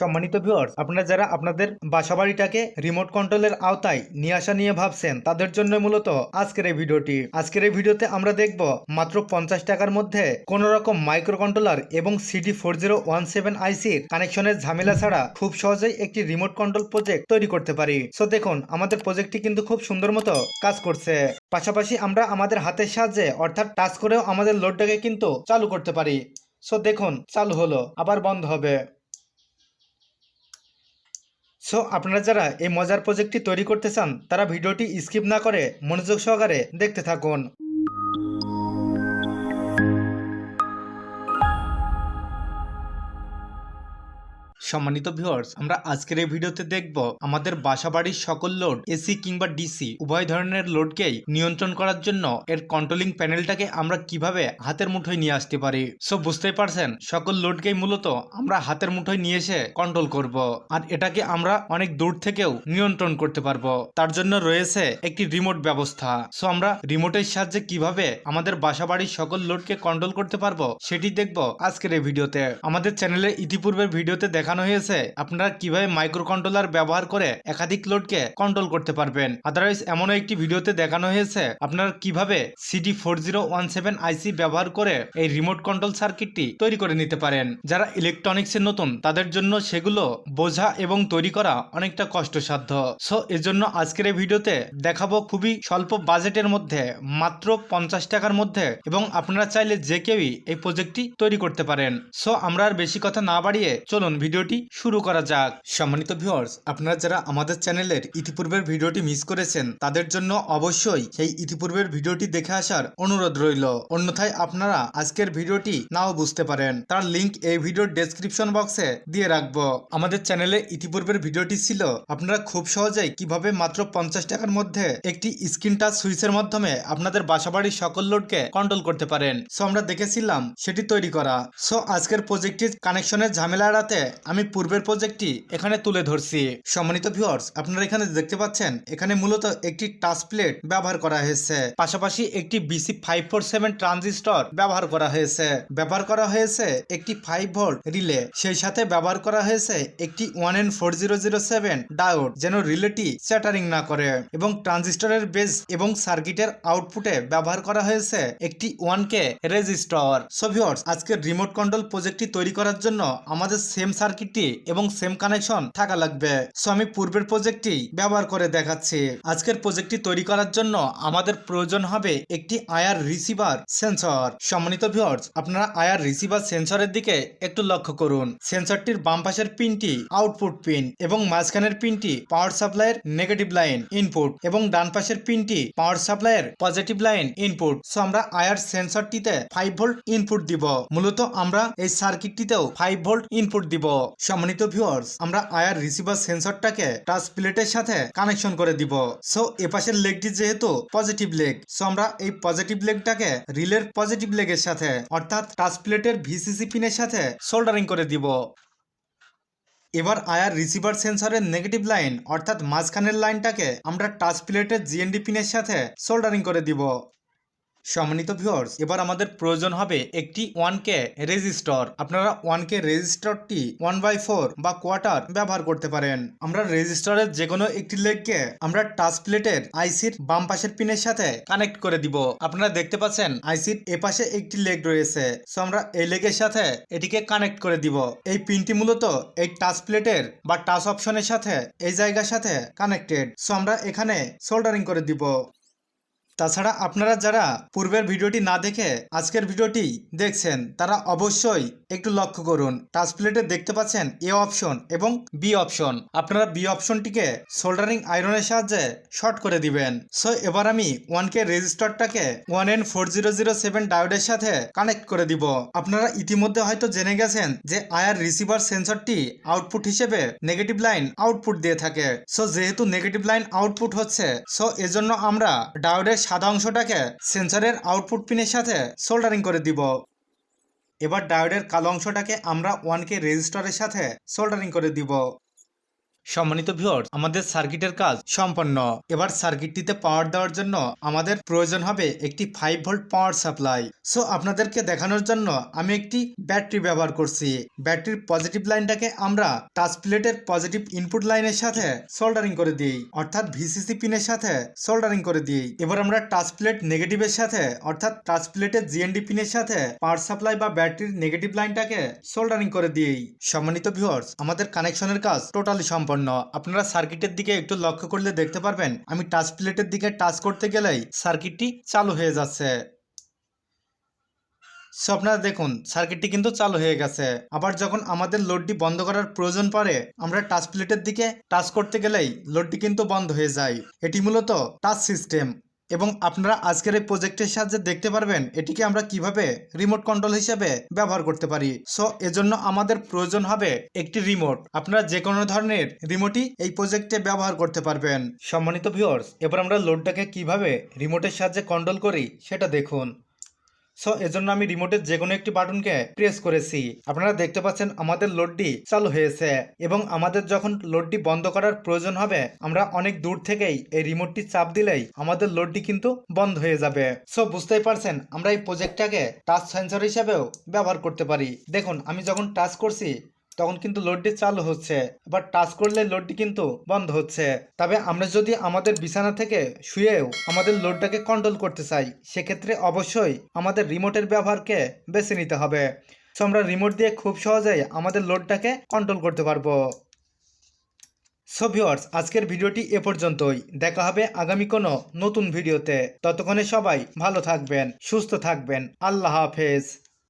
সম্মানিত ভিউয়ার্স, আপনারা যারা আপনাদের বাসাবাড়িটাকে রিমোট কন্ট্রোলের আওতায় নিয়ে আসা নিয়ে ভাবছেন, তাদের জন্য মূলত আজকের এই ভিডিওটি। আজকের এই ভিডিওতে আমরা দেখব মাত্র 50 টাকার মধ্যে কোন রকম মাইক্রো কন্ট্রোলার এবং CD4017 আইসির কানেকশনের ঝামেলা ছাড়া খুব সহজেই একটি রিমোট কন্ট্রোল প্রজেক্ট তৈরি করতে পারি। সো দেখুন, আমাদের প্রজেক্টটি কিন্তু খুব সুন্দর মতো কাজ করছে। পাশাপাশি আমরা আমাদের হাতের সাহায্যে অর্থাৎ টাচ করেও আমাদের লোডটাকে কিন্তু চালু করতে পারি। সো দেখুন, চালু হলো, আবার বন্ধ হবে। সো আপনারা যারা এই মজার প্রজেক্টটি তৈরি করতে চান, তারা ভিডিওটি স্কিপ না করে মনোযোগ সহকারে দেখতে থাকুন। সম্মানিত ভিউয়ার্স, আমরা আজকের এই ভিডিওতে দেখব আমাদের বাসাবাড়ির সকল লোড এসি কিংবা ডিসি উভয় ধরনের লোডকেই নিয়ন্ত্রণ করার জন্য এর কন্ট্রোলিং প্যানেলটাকে আমরা কিভাবে হাতের মুঠোয় নিয়ে আসতে পারি। সো বুঝতেই পারছেন, সকল লোডকেই মূলত আমরা হাতের মুঠোয় নিয়ে এসে কন্ট্রোল করব, আর এটাকে আমরা অনেক দূর থেকেও নিয়ন্ত্রণ করতে পারবো। তার জন্য রয়েছে একটি রিমোট ব্যবস্থা। সো আমরা রিমোটের সাহায্যে কিভাবে আমাদের বাসাবাড়ির সকল লোডকে কন্ট্রোল করতে পারবো সেটি দেখব আজকের এই ভিডিওতে। আমাদের চ্যানেলে ইতিপূর্বের ভিডিওতে দেখানো হয়েছে আপনারা কিভাবে মাইক্রো কন্ট্রোলার ব্যবহার করে একাধিক লোডকে কন্ট্রোল করতে পারবেন। আদারওয়াইজ এমনও একটি ভিডিওতে দেখানো হয়েছে আপনারা কিভাবে CD4017 আইসি ব্যবহার করে এই রিমোট কন্ট্রোল সার্কিটটি তৈরি করে নিতে পারেন। যারা ইলেকট্রনিক্সে নতুন, তাদের জন্য সেগুলো বোঝা এবং তৈরি করা অনেকটা কষ্টসাধ্য। সো এজন্য আজকের এই ভিডিওতে দেখাবো খুবই স্বল্প বাজেটের মধ্যে মাত্র 50 টাকার মধ্যে, এবং আপনারা চাইলে যে কেউই এই প্রজেক্টটি তৈরি করতে পারেন। সো আমরা আর বেশি কথা না বাড়িয়ে চলুন ভিডিওটি শুরু করা যাক। সম্মানিত ভিউয়ার্স, আপনারা যারা আমাদের চ্যানেলের ইতিপূর্বের ভিডিওটি মিস করেছেন, তাদের জন্য অবশ্যই সেই ইতিপূর্বের ভিডিওটি দেখে আসার অনুরোধ রইল। অন্যথায় আপনারা আজকের ভিডিওটি নাও বুঝতে পারেন, তার লিংক এই ভিডিওর ডেসক্রিপশন বক্সে দিয়ে রাখবো। আমাদের চ্যানেলে ইতিপূর্বের ভিডিওটি ছিল আপনারা খুব সহজেই কিভাবে মাত্র 50 টাকার মধ্যে একটি স্ক্রিন টাচ সুইচের মাধ্যমে আপনাদের বাসাবাড়ির সকল লোডকে কন্ট্রোল করতে পারেন। সো আমরা দেখেছিলাম সেটি তৈরি করা। সো আজকের প্রজেক্টটির কানেকশনের ঝামেলা এড়াতে আমি পূর্বের প্রজেক্টটি এখানে তুলে ধরছি। সম্মানিত ভিউয়ার্স, আপনারা এখানে দেখতে পাচ্ছেন এখানে মূলত একটি টাচ প্লেট ব্যবহার করা হয়েছে, পাশাপাশি একটি BC547 ট্রানজিস্টর ব্যবহার করা হয়েছে একটি 5 ভোল্ট রিলে, সেই সাথে ব্যবহার করা হয়েছে একটি 1N4007 ডায়োড যেন রিলেটি চ্যাটারিং না করে, এবং ট্রানজিস্টরের বেস এবং সার্কিটের আউটপুটে ব্যবহার করা হয়েছে একটি 1K রেজিস্টর। সো ভিউয়ার্স, আজকের রিমোট কন্ট্রোল প্রজেক্টটি তৈরি করার জন্য আমাদের সেম সার্কিটটি এবং সেম কানেকশন থাকা লাগবে। সো আমি পূর্বের প্রজেক্টটি ব্যবহার করে দেখাচ্ছি। আজকের প্রজেক্টটি তৈরি করার জন্য আমাদের প্রয়োজন হবে একটি আইআর রিসিভার সেন্সর। সম্মানিত ভিউয়ার্স, আপনারা আইআর রিসিভার সেন্সরের দিকে একটু লক্ষ্য করুন। সেন্সরটির বাম পাশের পিনটি আউটপুট পিন এবং মাঝখানের পিনটি পাওয়ার সাপ্লাইয়ের নেগেটিভ লাইন ইনপুট, এবং ডান পাশের পিনটি পাওয়ার সাপ্লাইয়ের পজিটিভ লাইন ইনপুট। সো আমরা আইআর সেন্সরটিতে 5 ভোল্ট ইনপুট দিব। মূলত আমরা এই সার্কিটটিতেও 5 ভোল্ট ইনপুট দিব। সম্মানিত ভিউয়ার্স, আমরা আইআর রিসিভার সেন্সরটাকে টাচ প্লেটের সাথে কানেকশন করে দিব। সো এপাশের লেগটি যেহেতু পজিটিভ লেগ, সো আমরা এই পজিটিভ লেগটাকে রিলের পজিটিভ লেগের সাথে অর্থাৎ টাচ প্লেটের ভিসিসি পিনের সাথে সোল্ডারিং করে দিব। এবার আইআর রিসিভার সেন্সরের নেগেটিভ লাইন অর্থাৎ মাঝখানের লাইনটাকে আমরা টাচ প্লেটের জিএনডি পিনের সাথে সোল্ডারিং করে দিব। সম্মানিত ভিউয়ার্স, এবার আমাদের প্রয়োজন হবে একটি 1K রেজিস্টর। আপনারা 1K রেজিস্টরটি 1/4 বা কোয়ার্টার ব্যবহার করতে পারেন। আমরা রেজিস্টরের যে কোনো একটি লেগকে আমরা টাচ প্লেটের আইসির বাম পাশের পিনের সাথে কানেক্ট করে দিব। আপনারা দেখতে পাচ্ছেন আইসির এপাশে একটি লেগ রয়েছে। সো আমরা এই লেগের সাথে এটিকে কানেক্ট করে দিব। এই পিনটি মূলত এই টাচ প্লেটের বা টাচ অপশনের সাথে এই জায়গার সাথে কানেক্টেড। সো আমরা এখানে সোল্ডারিং করে দিব। তাছাড়া আপনারা যারা পূর্বের ভিডিওটি না দেখে আজকের ভিডিওটি দেখছেন, তারা অবশ্যই একটু লক্ষ্য করুন। টাচ প্লেটে দেখতে পাচ্ছেন এ অপশন এবং বি অপশন। আপনারা বি অপশনটিকে সোল্ডারিং আয়রনের সাহায্যে শর্ট করে দিবেন। সো এবার আমি 1K রেজিস্টরটাকে 1N4007 ডায়োডের সাথে কানেক্ট করে দিব। আপনারা ইতিমধ্যে হয়তো জেনে গেছেন যে আইআর রিসিভার সেন্সরটি আউটপুট হিসেবে নেগেটিভ লাইন আউটপুট দিয়ে থাকে। সো যেহেতু নেগেটিভ লাইন আউটপুট হচ্ছে, সো এজন্য আমরা ডায়োডের সাদা অংশটাকে সেন্সরের আউটপুট পিনের সাথে সোল্ডারিং করে দিব। এবার ডায়োডের কালো অংশটাকে আমরা 1K রেজিস্টরের সাথে সোল্ডারিং করে দিব। সম্মানিত ভিউয়ার্স, আমাদের সার্কিটের কাজ সম্পন্ন। এবার সার্কিটটিতে পাওয়ার দেওয়ার জন্য আমাদের প্রয়োজন হবে একটি 5 ভোল্ট পাওয়ার সাপ্লাই। সো আপনাদেরকে দেখানোর জন্য আমি একটি ব্যাটারি ব্যবহার করছি। ব্যাটারির পজিটিভ লাইনটাকে আমরা টাচ প্লেটের পজিটিভ ইনপুট লাইনের সাথে সোল্ডারিং করে দিই, অর্থাৎ ভিসিসি পিনের সাথে সোল্ডারিং করে দিই। এবার আমরা টাচ প্লেট নেগেটিভের সাথে অর্থাৎ টাচ প্লেটের জিএনডি পিনের সাথে পাওয়ার সাপ্লাই বা ব্যাটারির নেগেটিভ লাইনটাকে সোল্ডারিং করে দিই। সম্মানিত ভিউয়ার্স, আমাদের কানেকশনের কাজ টোটালি সম্পন্ন। আপনারা সার্কিটের দিকে একটু লক্ষ্য করলে দেখতে পারবেন আমি টাচ প্লেটের দিকে টাচ করতে গেলেই সার্কিটটি চালু হয়ে যাচ্ছে। সো আপনারা দেখুন সার্কিটটি কিন্তু চালু হয়ে গেছে। আবার যখন আমাদের লোডটি বন্ধ করার প্রয়োজন পড়ে আমরা টাচ প্লেটের দিকে টাচ করতে গেলেই লোডটি কিন্তু বন্ধ হয়ে যায়। এটি মূলত টাচ সিস্টেম এবং আপনারা আজকের এই প্রজেক্টের সাহায্যে দেখতে পারবেন এটিকে আমরা কিভাবে রিমোট কন্ট্রোল হিসেবে ব্যবহার করতে পারি। সো এজন্য আমাদের প্রয়োজন হবে একটি রিমোট। আপনারা যে কোনো ধরনের রিমোটই এই প্রজেক্টে ব্যবহার করতে পারবেন। সম্মানিত ভিউয়ার্স, এবার আমরা লোডটাকে কিভাবে রিমোটের সাহায্যে কন্ট্রোল করি সেটা দেখুন। সো এজন্য আমি রিমোটের যে কোনো একটি বাটনকে প্রেস করেছি। আপনারা দেখতে পাচ্ছেন আমাদের লোডটি চালু হয়েছে এবং আমাদের যখন লোডটি বন্ধ করার প্রয়োজন হবে আমরা অনেক দূর থেকেই এই রিমোটটি চাপ দিলেই আমাদের লোডটি কিন্তু বন্ধ হয়ে যাবে। সো বুঝতেই পারছেন আমরা এই প্রজেক্টটাকে টাচ সেন্সর হিসেবেও ব্যবহার করতে পারি। দেখুন আমি যখন টাচ করছি তখন কিন্তু লোডটি চালু হচ্ছে, আবার টাচ করলে লোডটি কিন্তু বন্ধ হচ্ছে। তবে আমরা যদি আমাদের বিছানা থেকে শুয়েও আমাদের লোডটাকে কন্ট্রোল করতে চাই সেক্ষেত্রে অবশ্যই আমাদের রিমোটের ব্যবহারকে বেছে নিতে হবে। সো আমরা রিমোট দিয়ে খুব সহজেই আমাদের লোডটাকে কন্ট্রোল করতে পারবো। সো ভিউয়ার্স, আজকের ভিডিওটি এ পর্যন্তই। দেখা হবে আগামী কোনো নতুন ভিডিওতে। ততক্ষণে সবাই ভালো থাকবেন, সুস্থ থাকবেন। আল্লাহ হাফেজ।